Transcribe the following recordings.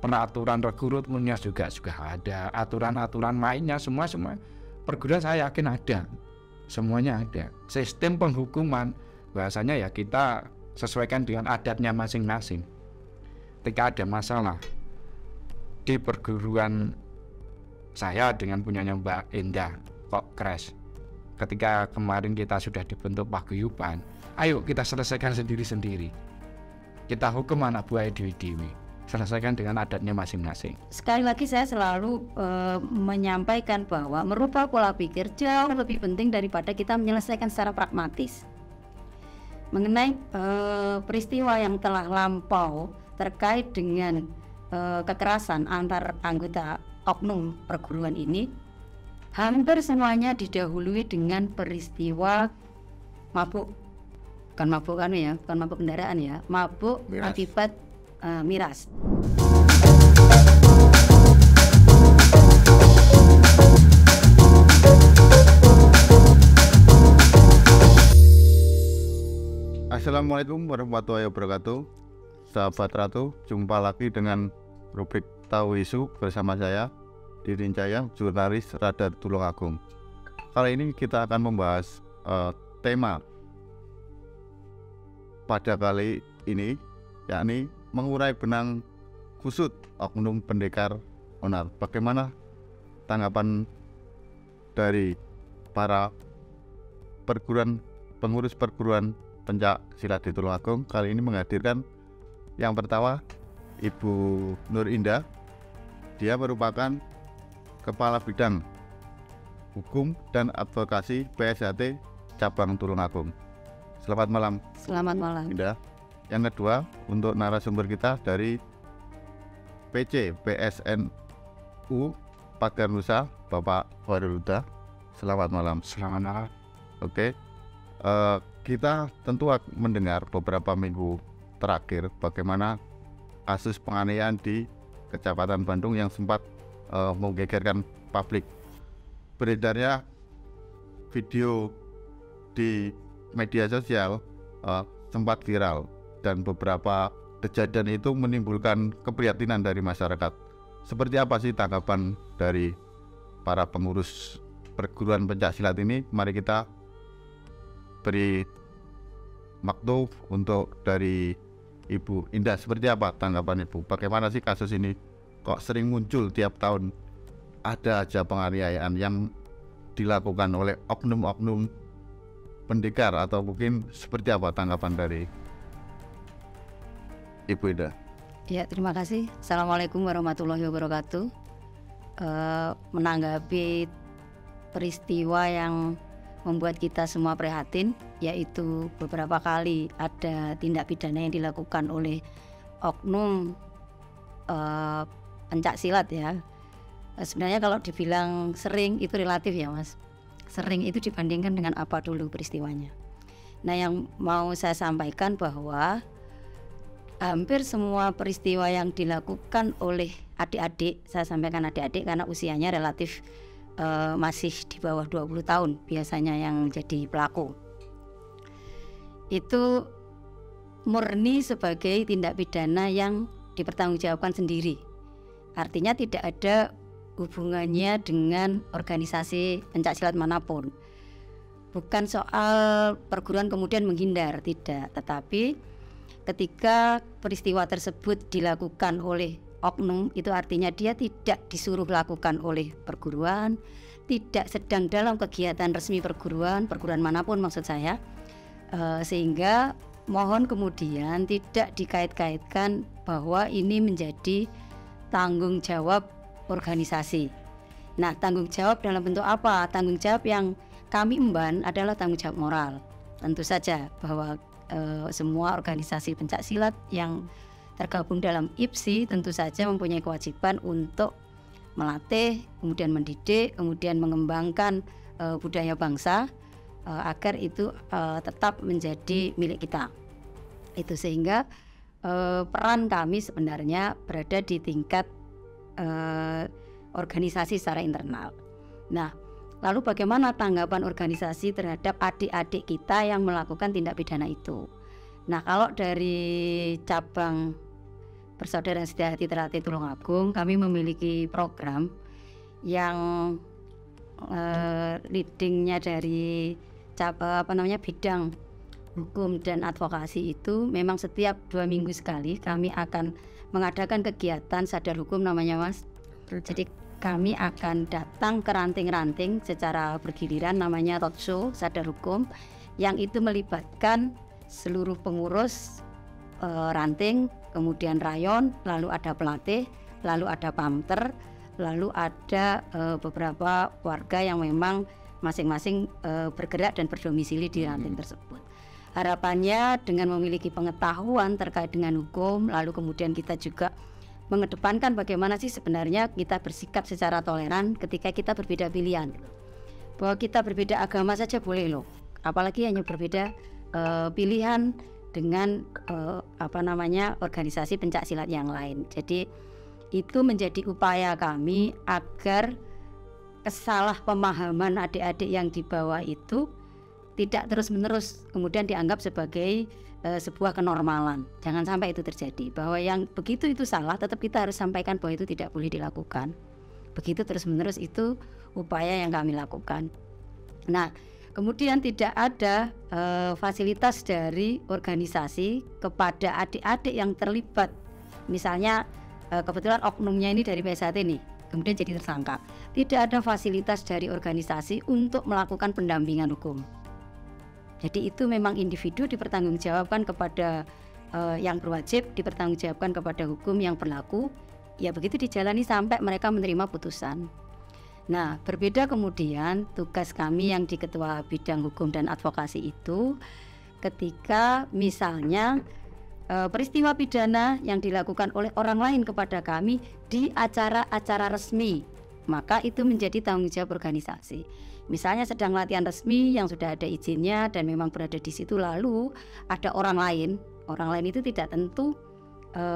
peraturan rekrutmennya juga ada, aturan-aturan mainnya semua perguruan saya yakin ada, semuanya ada. Sistem penghukuman bahasanya ya kita sesuaikan dengan adatnya masing-masing. Ketika ada masalah di perguruan saya dengan punyanya Mbak Endah kok crash, ketika kemarin kita sudah dibentuk paguyuban, ayo kita selesaikan sendiri-sendiri, kita hukum anak buah dewi-dewi, selesaikan dengan adatnya masing-masing. Sekali lagi saya selalu menyampaikan bahwa merubah pola pikir jauh lebih penting daripada kita menyelesaikan secara pragmatis. Mengenai peristiwa yang telah lampau terkait dengan kekerasan antar anggota oknum perguruan ini, hampir semuanya didahului dengan peristiwa mabuk, bukan mabuk kendaraan ya, mabuk miras. Akibat miras. Assalamualaikum warahmatullahi wabarakatuh. Sahabat Ratu, jumpa lagi dengan rubrik Tahu Isu bersama saya Didin Cahya, jurnalis Radar Tulungagung. Kali ini kita akan membahas tema pada kali ini, yakni mengurai benang kusut oknum pendekar onar. Bagaimana tanggapan dari para pengurus perguruan pencak silat di Tulungagung? Kali ini menghadirkan yang pertama Ibu Nur Indah. Dia merupakan Kepala Bidang Hukum dan Advokasi PSHT Cabang Tulungagung. Selamat malam. Selamat malam, Indah. Yang kedua, untuk narasumber kita dari PC PSNU Pagar Nusa, Bapak Khairul Huda. Selamat malam. Selamat malam. Oke, kita tentu mendengar beberapa minggu terakhir bagaimana kasus penganiayaan di Kecamatan Bandung yang sempat menggegerkan publik. Beredarnya video di media sosial sempat viral, dan beberapa kejadian itu menimbulkan keprihatinan dari masyarakat. Seperti apa sih tanggapan dari para pengurus perguruan pencak silat ini? Mari kita beri waktu untuk dari Ibu Indah. Seperti apa tanggapan Ibu? Bagaimana sih kasus ini kok sering muncul tiap tahun? Ada aja penganiayaan yang dilakukan oleh oknum-oknum pendekar, atau mungkin seperti apa tanggapan dari Ibu Indah? Ya, terima kasih. Assalamualaikum warahmatullahi wabarakatuh. Menanggapi peristiwa yang membuat kita semua prihatin, yaitu beberapa kali ada tindak pidana yang dilakukan oleh oknum pencak silat ya. Sebenarnya kalau dibilang sering itu relatif ya Mas. Sering itu dibandingkan dengan apa dulu peristiwanya. Nah, yang mau saya sampaikan bahwa hampir semua peristiwa yang dilakukan oleh adik-adik, saya sampaikan adik-adik karena usianya relatif masih di bawah 20 tahun biasanya yang jadi pelaku, itu murni sebagai tindak pidana yang dipertanggungjawabkan sendiri. Artinya tidak ada hubungannya dengan organisasi pencak silat manapun. Bukan soal perguruan kemudian menghindar, tidak. Tetapi ketika peristiwa tersebut dilakukan oleh oknum, itu artinya dia tidak disuruh lakukan oleh perguruan, tidak sedang dalam kegiatan resmi perguruan manapun maksud saya, sehingga mohon kemudian tidak dikait-kaitkan bahwa ini menjadi tanggung jawab organisasi. Nah, tanggung jawab dalam bentuk apa? Tanggung jawab yang kami emban adalah tanggung jawab moral. Tentu saja bahwa semua organisasi pencak silat yang tergabung dalam IPSI tentu saja mempunyai kewajiban untuk melatih, kemudian mendidik, kemudian mengembangkan budaya bangsa agar itu tetap menjadi milik kita. Itu sehingga peran kami sebenarnya berada di tingkat organisasi secara internal. Nah, lalu bagaimana tanggapan organisasi terhadap adik-adik kita yang melakukan tindak pidana itu? Nah, kalau dari cabang Persaudaraan Setia Hati Ternate Tulungagung, kami memiliki program yang leadingnya dari bidang hukum dan advokasi itu memang setiap 2 minggu sekali kami akan mengadakan kegiatan sadar hukum namanya, Mas. Jadi kami akan datang ke ranting-ranting secara bergiliran, namanya roadshow sadar hukum, yang itu melibatkan seluruh pengurus ranting, kemudian rayon, lalu ada pelatih, lalu ada pamter, lalu ada beberapa warga yang memang masing-masing bergerak dan berdomisili di ranting tersebut. Harapannya dengan memiliki pengetahuan terkait dengan hukum, lalu kemudian kita juga mengedepankan bagaimana sih sebenarnya kita bersikap secara toleran ketika kita berbeda pilihan. Bahwa kita berbeda agama saja boleh loh, apalagi hanya berbeda pilihan dengan organisasi pencak silat yang lain. Jadi itu menjadi upaya kami agar kesalahpemahaman adik-adik yang di bawah itu tidak terus-menerus kemudian dianggap sebagai sebuah kenormalan. Jangan sampai itu terjadi, bahwa yang begitu itu salah, tetap kita harus sampaikan bahwa itu tidak boleh dilakukan. Begitu terus-menerus, itu upaya yang kami lakukan. Nah, kemudian tidak ada fasilitas dari organisasi kepada adik-adik yang terlibat. Misalnya kebetulan oknumnya ini dari PSHT nih, kemudian jadi tersangka. Tidak ada fasilitas dari organisasi untuk melakukan pendampingan hukum. Jadi itu memang individu dipertanggungjawabkan kepada yang berwajib, dipertanggungjawabkan kepada hukum yang berlaku. Ya begitu dijalani sampai mereka menerima putusan. Nah, berbeda kemudian tugas kami yang di Ketua Bidang Hukum dan Advokasi itu ketika misalnya peristiwa pidana yang dilakukan oleh orang lain kepada kami di acara-acara resmi, maka itu menjadi tanggung jawab organisasi. Misalnya sedang latihan resmi yang sudah ada izinnya dan memang berada di situ, lalu ada orang lain itu tidak tentu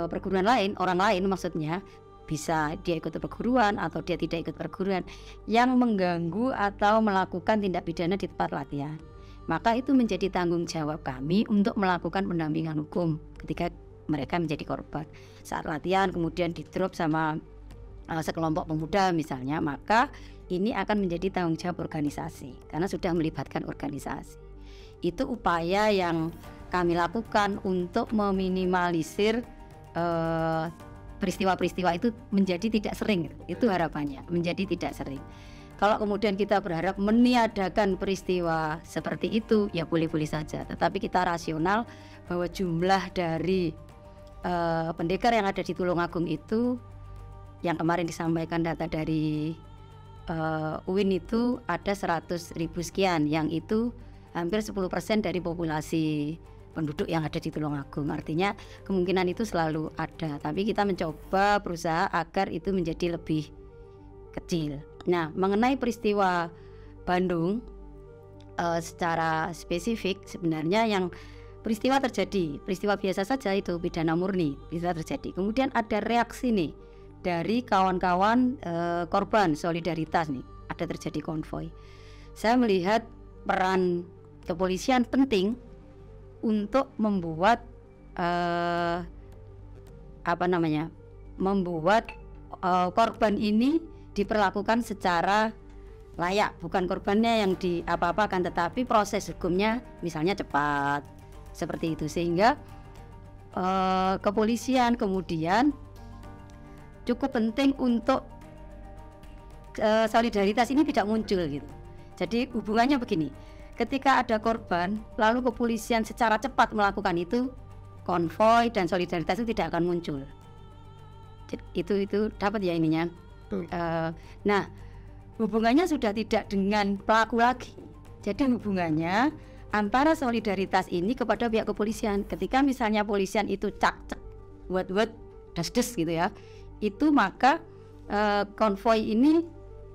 perguruan lain, orang lain maksudnya, bisa dia ikut perguruan atau dia tidak ikut perguruan, yang mengganggu atau melakukan tindak pidana di tempat latihan. Maka itu menjadi tanggung jawab kami untuk melakukan pendampingan hukum ketika mereka menjadi korban. Saat latihan kemudian di-drop sama sekelompok pemuda misalnya, maka ini akan menjadi tanggung jawab organisasi karena sudah melibatkan organisasi. Itu upaya yang kami lakukan untuk meminimalisir peristiwa-peristiwa itu menjadi tidak sering. Itu harapannya, menjadi tidak sering. Kalau kemudian kita berharap meniadakan peristiwa seperti itu, ya boleh-boleh saja. Tetapi kita rasional bahwa jumlah dari pendekar yang ada di Tulungagung itu, yang kemarin disampaikan data dari UIN itu ada 100.000 sekian, yang itu hampir 10% dari populasi penduduk yang ada di Tulungagung. Artinya kemungkinan itu selalu ada, tapi kita mencoba berusaha agar itu menjadi lebih kecil. Nah, mengenai peristiwa Bandung secara spesifik, sebenarnya yang peristiwa terjadi, peristiwa biasa saja itu pidana murni bisa terjadi. Kemudian ada reaksi nih dari kawan-kawan korban solidaritas nih, ada terjadi konvoy. Saya melihat peran kepolisian penting untuk membuat membuat korban ini diperlakukan secara layak, bukan korbannya yang diapa-apakan, tetapi proses hukumnya misalnya cepat seperti itu, sehingga kepolisian kemudian cukup penting untuk solidaritas ini tidak muncul gitu. Jadi hubungannya begini, ketika ada korban lalu kepolisian secara cepat melakukan itu, konvoy dan solidaritas itu tidak akan muncul. Itu dapat ya ininya. Nah, hubungannya sudah tidak dengan pelaku lagi. Jadi hubungannya antara solidaritas ini kepada pihak kepolisian. Ketika misalnya polisian itu cak-cak, buat des-des gitu ya, itu maka konvoy ini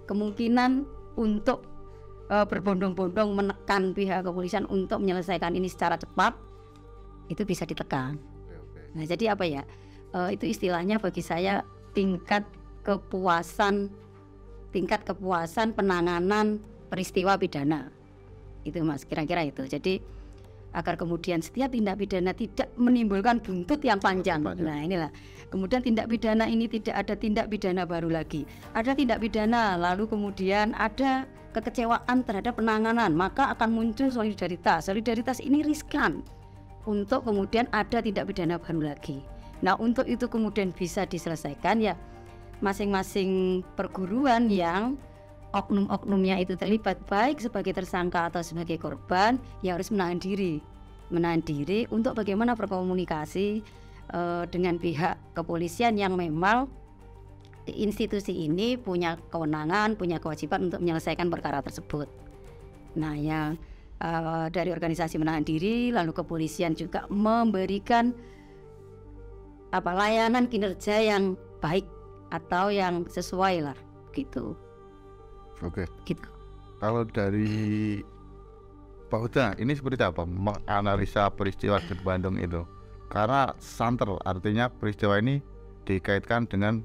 kemungkinan untuk berbondong-bondong menekan pihak kepolisian untuk menyelesaikan ini secara cepat itu bisa ditekan. Nah, jadi apa ya? Itu istilahnya bagi saya tingkat kepuasan penanganan peristiwa pidana. Itu Mas, kira-kira itu. Jadi agar kemudian setiap tindak pidana tidak menimbulkan buntut yang panjang. Nah inilah, kemudian tindak pidana ini tidak ada tindak pidana baru lagi, ada tindak pidana lalu kemudian ada kekecewaan terhadap penanganan, maka akan muncul solidaritas ini riskan untuk kemudian ada tindak pidana baru lagi. Nah untuk itu kemudian bisa diselesaikan ya masing-masing perguruan yang oknum-oknumnya itu terlibat baik sebagai tersangka atau sebagai korban ya harus menahan diri untuk bagaimana berkomunikasi dengan pihak kepolisian yang memang institusi ini punya kewenangan, punya kewajiban untuk menyelesaikan perkara tersebut. Nah yang dari organisasi menahan diri lalu kepolisian juga memberikan layanan kinerja yang baik atau yang sesuai lah gitu. Oke. Gitu. Kalau dari Pak Huda, ini seperti apa menganalisa peristiwa di Bandung itu? Karena santer, artinya peristiwa ini dikaitkan dengan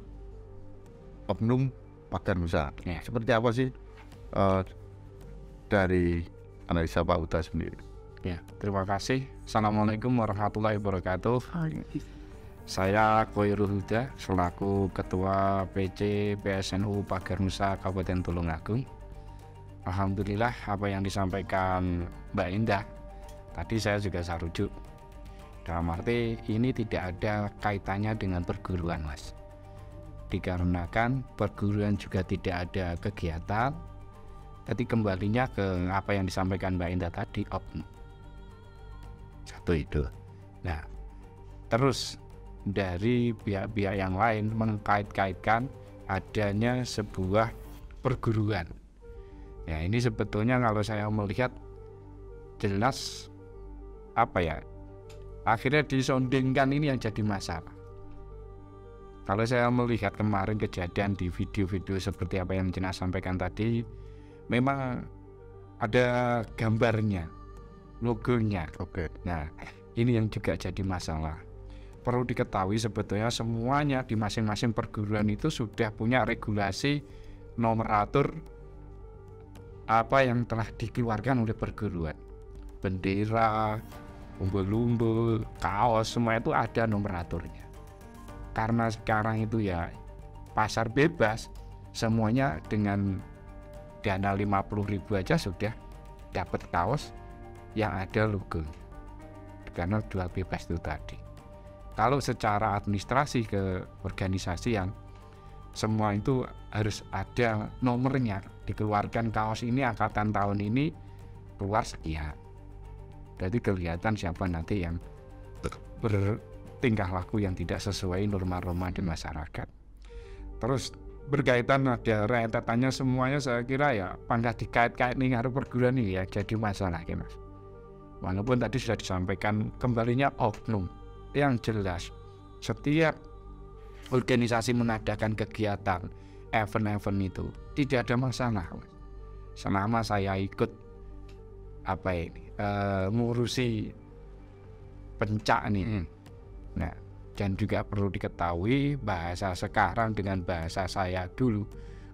oknum pagar nusa. Ya. Seperti apa sih dari analisa Pak Huda sendiri? Ya, terima kasih. Assalamualaikum warahmatullahi wabarakatuh. Saya Khoirul Huda selaku Ketua PC PSNU Pagar Nusa Kabupaten Tulungagung. Alhamdulillah apa yang disampaikan Mbak Indah tadi saya juga sarujuk. Dalam arti ini tidak ada kaitannya dengan perguruan, Mas. Dikarenakan perguruan juga tidak ada kegiatan. Jadi kembalinya ke apa yang disampaikan Mbak Indah tadi, oknum. Satu itu. Nah, terus dari pihak-pihak yang lain mengkait-kaitkan adanya sebuah perguruan. Ya ini sebetulnya kalau saya melihat jelas akhirnya disondingkan ini yang jadi masalah. Kalau saya melihat kemarin kejadian di video-video seperti apa yang Cina sampaikan tadi, memang ada gambarnya, logonya. Oke. Nah ini yang juga jadi masalah. Perlu diketahui sebetulnya semuanya di masing-masing perguruan itu sudah punya regulasi nomor atur apa yang telah dikeluarkan oleh perguruan. Bendera, umbul-umbul, kaos, semua itu ada nomor aturnya. Karena sekarang itu ya pasar bebas, semuanya dengan dana 50.000 aja sudah dapat kaos yang ada logo. Karena jual bebas itu tadi. Kalau secara administrasi ke organisasi yang semua itu harus ada nomornya, dikeluarkan kaos ini angkatan tahun ini keluar sekian. Jadi kelihatan siapa nanti yang bertingkah laku yang tidak sesuai norma-norma di masyarakat. Terus berkaitan ada rentetannya semuanya saya kira ya pandai dikait-kait nih ngaruh perguruan ini ya jadi masalah ya Mas. Walaupun tadi sudah disampaikan kembalinya oknum. Yang jelas setiap organisasi mengadakan kegiatan event-event itu tidak ada masalah selama saya ikut ngurusi pencak nih. Nah dan juga perlu diketahui bahasa sekarang dengan bahasa saya dulu.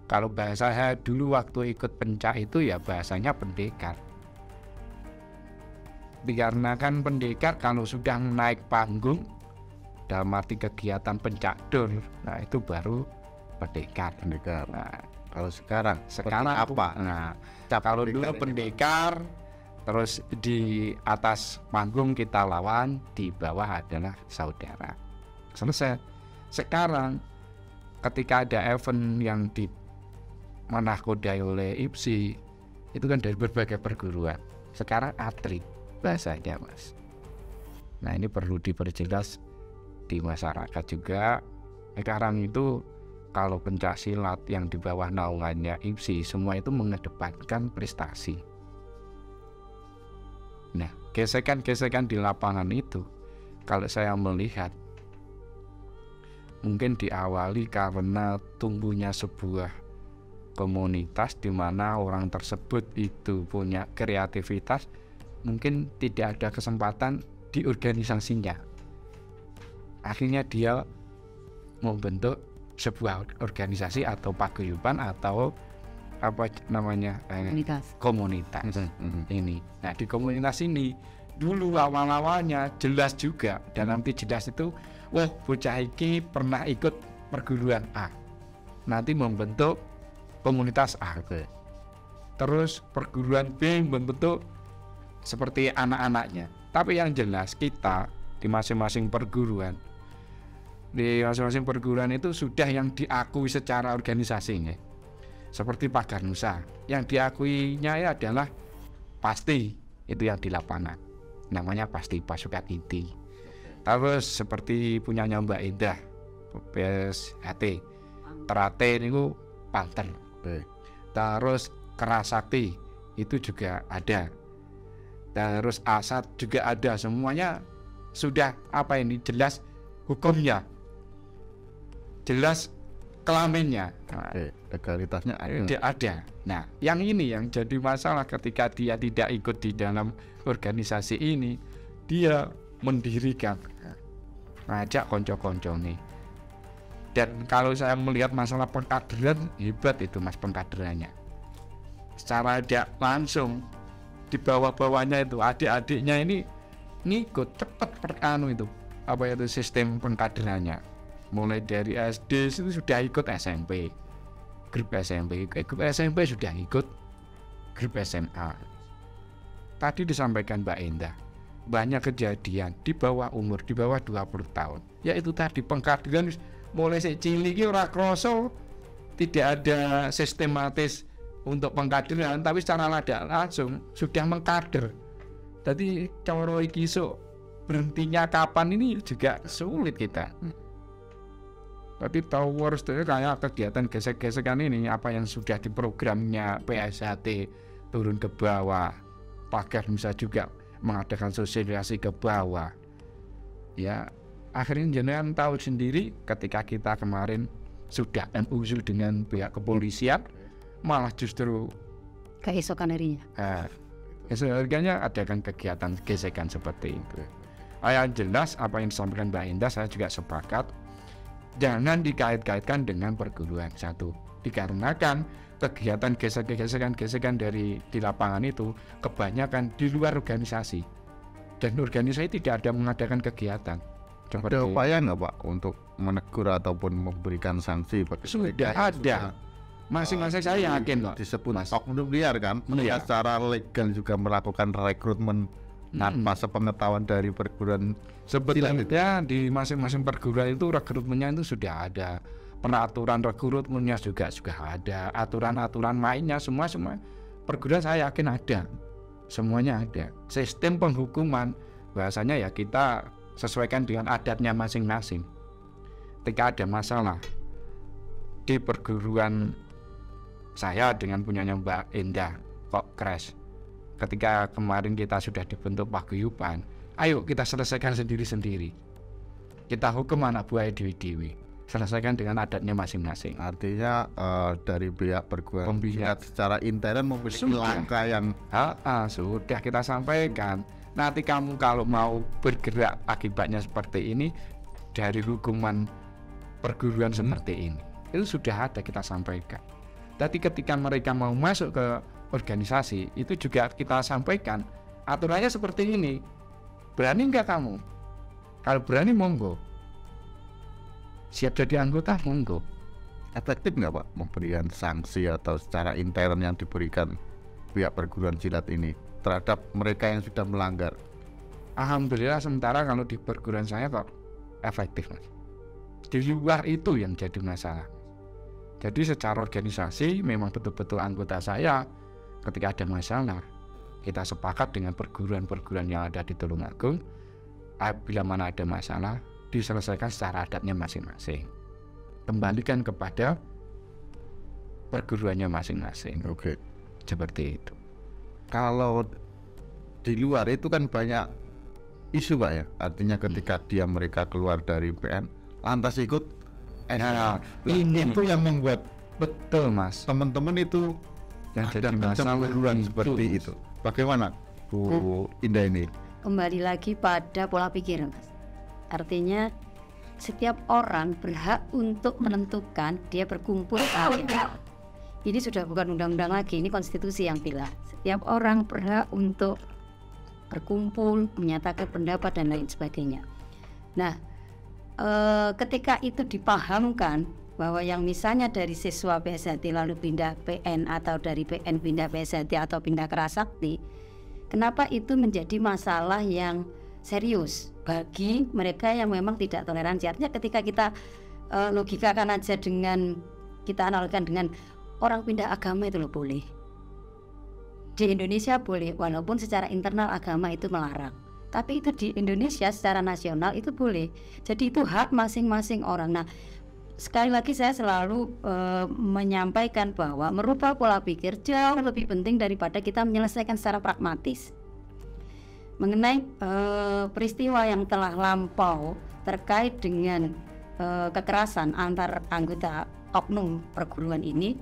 Kalau bahasa saya dulu waktu ikut pencak itu ya bahasanya pendekar. Dikarenakan pendekar kalau sudah naik panggung dalam arti kegiatan pencak dor, nah itu baru pendekar. Nah, kalau sekarang apa? Nah, kalau dulu pendekar, terus di atas panggung kita lawan, di bawah adalah saudara. Selesai. Sekarang ketika ada event yang dimanahkodai oleh IPSI, itu kan dari berbagai perguruan. Sekarang atlet bahasanya Mas. Nah ini perlu diperjelas di masyarakat juga. Sekarang itu kalau pencak silat yang di bawah naungannya IPSI semua itu mengedepankan prestasi. Nah gesekan-gesekan di lapangan itu kalau saya melihat mungkin diawali karena tumbuhnya sebuah komunitas di mana orang tersebut itu punya kreativitas, mungkin tidak ada kesempatan di organisasinya. Akhirnya dia membentuk sebuah organisasi atau paguyuban atau komunitas ini. Nah di komunitas ini dulu awal-awalnya jelas juga, dalam arti jelas itu, wah bocah iki pernah ikut perguruan A, nanti membentuk komunitas A. Terus perguruan B membentuk seperti anak-anaknya. Tapi yang jelas kita di masing-masing perguruan itu sudah yang diakui secara organisasinya. Seperti Pagar Nusa, yang diakuinya ya adalah pasti itu yang di lapangan, namanya pasti pasukan inti. Terus seperti punyanya Mbak Indah, PSHT, Terate itu Panten. Terus Kerasakti itu juga ada. Terus Asad juga ada. Semuanya sudah apa ini jelas hukumnya, jelas kelaminnya, legalitasnya ada. Nah, yang ini yang jadi masalah ketika dia tidak ikut di dalam organisasi ini, dia mendirikan, ngajak konco-konco nih. Dan kalau saya melihat masalah pengkaderan, hebat itu mas pengkaderannya. Secara tidak langsung di bawah-bawahnya itu adik-adiknya ini ngikut cepat itu apa itu sistem pengkaderannya. Mulai dari SD itu sudah ikut SMP, grup SMP sudah ikut grup SMA. Tadi disampaikan Mbak Indah, banyak kejadian di bawah umur, di bawah 20 tahun. Yaitu tadi pengkaderan mulai cilik ora kroso, tidak ada sistematis untuk pengkaderan, tapi secara tidak langsung sudah mengkader. Jadi coro iki berhentinya kapan ini juga sulit kita. Tapi tahu harus kayak kegiatan gesek-gesekan ini, apa yang sudah diprogramnya PSHT turun ke bawah, Pagar bisa juga mengadakan sosialisasi ke bawah. Ya, akhirnya jenengan tahu sendiri ketika kita kemarin sudah usul dengan pihak kepolisian, malah justru keesokan harinya. Keesokan harinya adakan kegiatan gesekan seperti itu. Yang jelas apa yang disampaikan Mbak Indah, saya juga sepakat. Jangan dikait-kaitkan dengan perguruan satu, dikarenakan kegiatan gesekan dari di lapangan itu kebanyakan di luar organisasi, dan organisasi tidak ada mengadakan kegiatan. Ada upaya nggak Pak untuk menegur ataupun memberikan sanksi? Sudah ada. Masing-masing saya yakin kok. Disebut oknum liar kan, mereka secara legal juga melakukan rekrutmen tanpa sepengetahuan dari perguruan. Sebetulnya di masing-masing perguruan itu rekrutmennya itu sudah ada, peraturan rekrutmennya juga ada, aturan-aturan mainnya semua perguruan saya yakin ada, semuanya ada. Sistem penghukuman bahasanya ya kita sesuaikan dengan adatnya masing-masing. Ketika ada masalah di perguruan saya dengan punyanya Mbak Indah kok crash, ketika kemarin kita sudah dibentuk paguyuban, ayo kita selesaikan sendiri-sendiri, kita hukum anak buah dewi-dewi, selesaikan dengan adatnya masing-masing. Artinya dari pihak perguruan secara intern memiliki langkah yang sudah kita sampaikan. Nanti kamu kalau mau bergerak akibatnya seperti ini, dari hukuman perguruan seperti ini, itu sudah ada kita sampaikan. Tapi ketika mereka mau masuk ke organisasi, itu juga kita sampaikan aturannya seperti ini. Berani nggak kamu? Kalau berani monggo, siap jadi anggota monggo. Efektif nggak Pak memberikan sanksi atau secara intern yang diberikan pihak perguruan silat ini terhadap mereka yang sudah melanggar? Alhamdulillah sementara kalau di perguruan saya kok efektif mas. Di luar itu yang jadi masalah. Jadi secara organisasi memang betul-betul anggota saya ketika ada masalah, kita sepakat dengan perguruan-perguruan yang ada di Tulungagung, bila mana ada masalah diselesaikan secara adatnya masing-masing, kembalikan kepada perguruannya masing-masing. Oke. Seperti itu. Kalau di luar itu kan banyak isu Pak ya, artinya ketika mereka keluar dari PN lantas ikut ini itu yang membuat betul mas, teman-teman itu yang jadi masalah seperti itu. Bagaimana Bu Indah ini? Kembali lagi pada pola pikir mas. Artinya setiap orang berhak untuk menentukan dia berkumpul apa. Ini sudah bukan undang-undang lagi, ini konstitusi yang bilang setiap orang berhak untuk berkumpul, menyatakan pendapat dan lain sebagainya. Nah, ketika itu dipahamkan bahwa yang misalnya dari siswa PSHT lalu pindah PN atau dari PN pindah PSHT atau pindah Kerasakti, kenapa itu menjadi masalah yang serius bagi mereka yang memang tidak toleransi. Artinya ketika kita logikakan aja dengan kita analogikan dengan orang pindah agama itu loh boleh. Di Indonesia boleh, walaupun secara internal agama itu melarang. Tapi itu di Indonesia secara nasional itu boleh. Jadi itu hak masing-masing orang. Nah, sekali lagi saya selalu menyampaikan bahwa merubah pola pikir jauh lebih penting daripada kita menyelesaikan secara pragmatis. Mengenai peristiwa yang telah lampau terkait dengan kekerasan antar anggota oknum perguruan ini,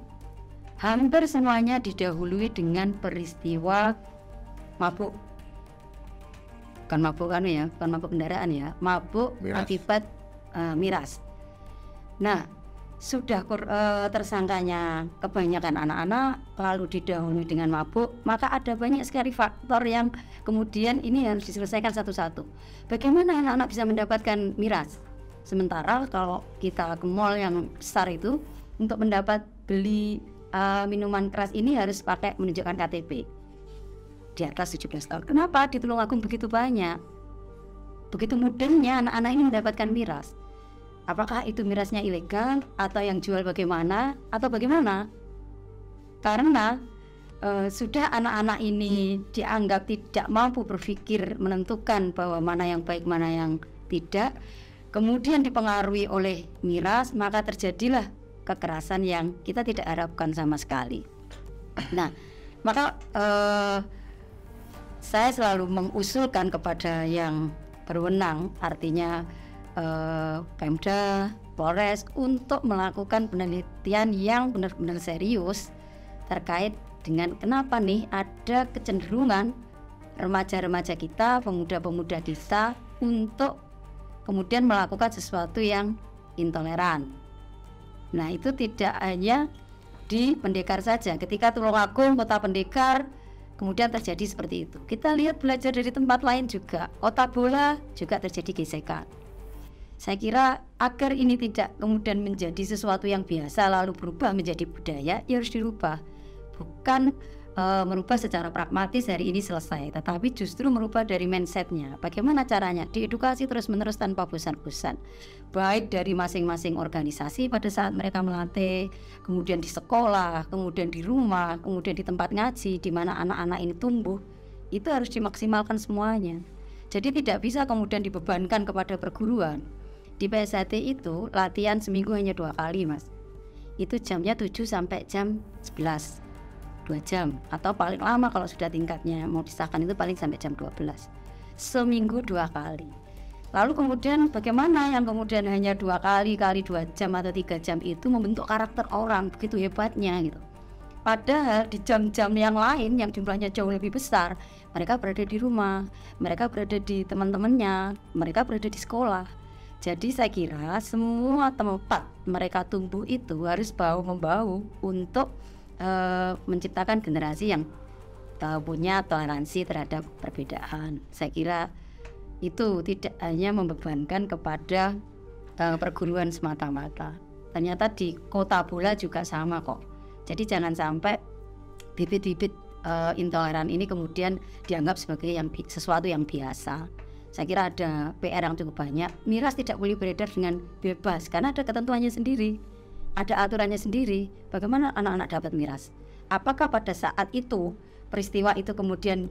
hampir semuanya didahului dengan peristiwa mabuk. Bukan mabuk bukan mabuk kendaraan ya, mabuk miras. Akibat miras. Nah, sudah tersangkanya kebanyakan anak-anak lalu didahului dengan mabuk, maka ada banyak sekali faktor yang kemudian ini harus diselesaikan satu-satu. Bagaimana anak-anak bisa mendapatkan miras? Sementara kalau kita ke mall yang besar itu untuk mendapat beli minuman keras ini harus pakai menunjukkan KTP di atas 17 tahun. Kenapa di Tulungagung begitu banyak? Begitu mudahnya anak-anak ini mendapatkan miras. Apakah itu mirasnya ilegal atau yang jual bagaimana atau bagaimana? Karena sudah anak-anak ini dianggap tidak mampu berpikir menentukan bahwa mana yang baik mana yang tidak, kemudian dipengaruhi oleh miras, maka terjadilah kekerasan yang kita tidak harapkan sama sekali. Nah, maka saya selalu mengusulkan kepada yang berwenang, artinya Pemda, Polres, untuk melakukan penelitian yang benar-benar serius terkait dengan kenapa nih ada kecenderungan remaja-remaja kita, pemuda-pemuda kita untuk kemudian melakukan sesuatu yang intoleran. Nah, itu tidak hanya di Pendekar saja. Ketika Tulungagung kota pendekar, kemudian terjadi seperti itu. Kita lihat belajar dari tempat lain juga. Kota bola juga terjadi gesekan. Saya kira agar ini tidak kemudian menjadi sesuatu yang biasa lalu berubah menjadi budaya, ya harus dirubah. Bukan merubah secara pragmatis hari ini selesai, tetapi justru merubah dari mindsetnya. Bagaimana caranya? Diedukasi terus-menerus tanpa bosan-bosan, baik dari masing-masing organisasi pada saat mereka melatih, kemudian di sekolah, kemudian di rumah, kemudian di tempat ngaji, di mana anak-anak ini tumbuh. Itu harus dimaksimalkan semuanya. Jadi tidak bisa kemudian dibebankan kepada perguruan. Di PSHT itu latihan seminggu hanya 2 kali, Mas. Itu jamnya 7 sampai jam 11, 2 jam. Atau paling lama kalau sudah tingkatnya mau disahkan itu paling sampai jam 12. Seminggu 2 kali. Lalu kemudian bagaimana yang kemudian hanya 2 kali 2 jam atau 3 jam itu membentuk karakter orang, begitu hebatnya gitu. Padahal di jam-jam yang lain yang jumlahnya jauh lebih besar, mereka berada di rumah, mereka berada di teman-temannya, mereka berada di sekolah. Jadi saya kira semua tempat mereka tumbuh itu harus bahu-membahu untuk menciptakan generasi yang punya toleransi terhadap perbedaan. Saya kira itu tidak hanya membebankan kepada perguruan semata-mata. Ternyata di kota bola juga sama kok. Jadi jangan sampai bibit-bibit intoleran ini kemudian dianggap sebagai sesuatu yang biasa. Saya kira ada PR yang cukup banyak. Miras tidak boleh beredar dengan bebas karena ada ketentuannya sendiri, ada aturannya sendiri. Bagaimana anak-anak dapat miras? Apakah pada saat itu peristiwa itu kemudian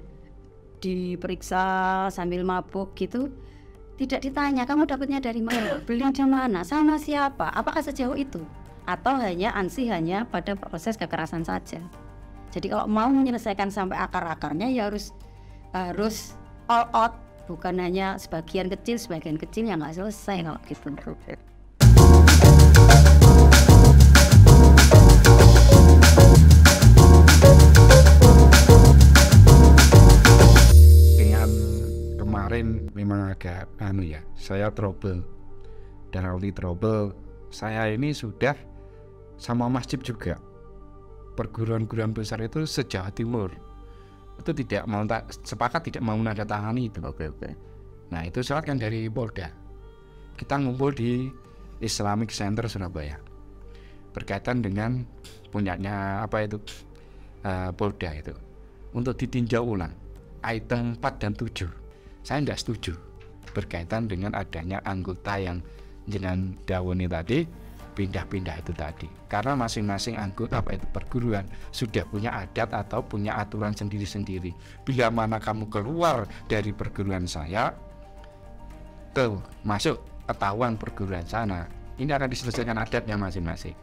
diperiksa sambil mabuk gitu? Tidak ditanya, kamu dapatnya dari mana? Beli di mana? Sama siapa? Apakah sejauh itu? Atau hanya pada proses kekerasan saja? Jadi kalau mau menyelesaikan sampai akar-akarnya ya harus all out. Bukan hanya sebagian kecil yang nggak selesai kalau gitu. Dengan kemarin memang agak saya trouble. Dan kalau di trouble, saya ini sudah sama masjid juga. Perguruan-perguruan besar itu se-Jawa Timur. itu tidak mau sepakat tidak mau menandatangani itu. Oke. Nah itu surat kan dari Polda. Kita ngumpul di Islamic Center Surabaya berkaitan dengan punyanya apa itu Polda itu untuk ditinjau ulang item 4 dan 7. Saya tidak setuju berkaitan dengan adanya anggota yang jenengan dawoni tadi pindah-pindah itu tadi, karena masing-masing anggota apa itu perguruan sudah punya adat atau punya aturan sendiri-sendiri. Bila mana kamu keluar dari perguruan saya masuk ketahuan perguruan sana, ini akan diselesaikan adatnya masing-masing.